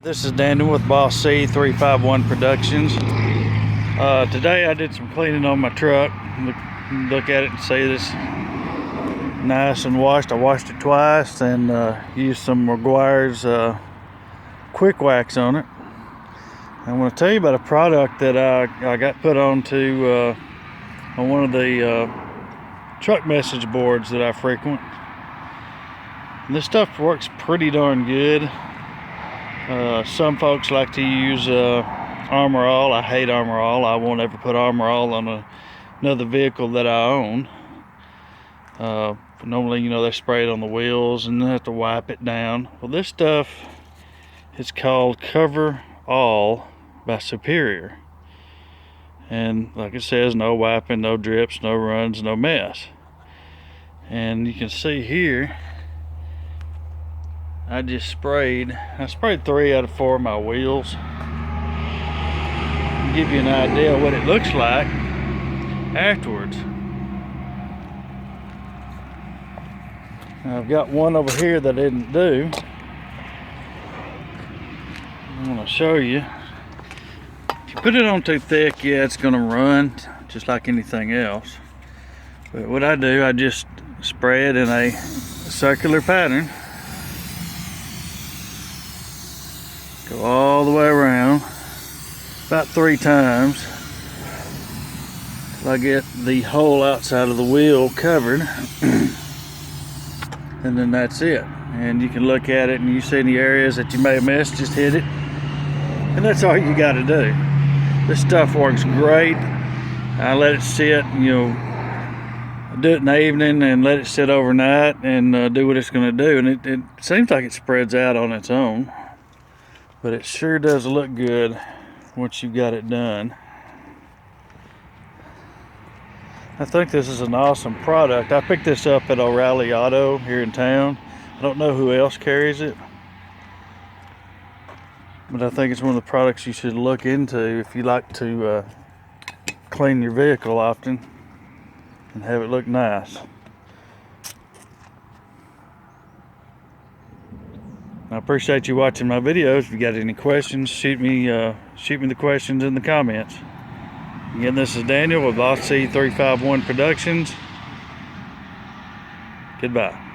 This is Daniel with Boss C 351 Productions. Today I did some cleaning on my truck. Look at it and see this nice and washed. I washed it twice and used some McGuire's quick wax on it. I want to tell you about a product that I got put onto on one of the truck message boards that I frequent. And this stuff works pretty darn good. Some folks like to use Armor All. I hate Armor All. I won't ever put Armor All on another vehicle that I own. Normally, you know, they spray it on the wheels and then have to wipe it down. Well, this stuff is called Coverall by Superior. And like it says, no wiping, no drips, no runs, no mess. And you can see here, I sprayed 3 out of 4 of my wheels. Give you an idea of what it looks like afterwards. Now I've got one over here that I didn't do. I'm going to show you. If you put it on too thick, yeah, it's going to run just like anything else. But what I do, I just spray it in a circular pattern. Go all the way around, about 3 times, till I get the whole outside of the wheel covered, and then that's it. And you can look at it and you see any areas that you may have missed, just hit it, and that's all you got to do. This stuff works great. I let it sit, you know, do it in the evening and let it sit overnight and do what it's going to do, and it seems like it spreads out on its own. But it sure does look good once you've got it done. I think this is an awesome product. I picked this up at O'Reilly Auto here in town. I don't know who else carries it, but I think it's one of the products you should look into if you like to clean your vehicle often and have it look nice. I appreciate you watching my videos. If you got any questions, shoot me the questions in the comments. Again, this is Daniel with Boss C 351 Productions. Goodbye.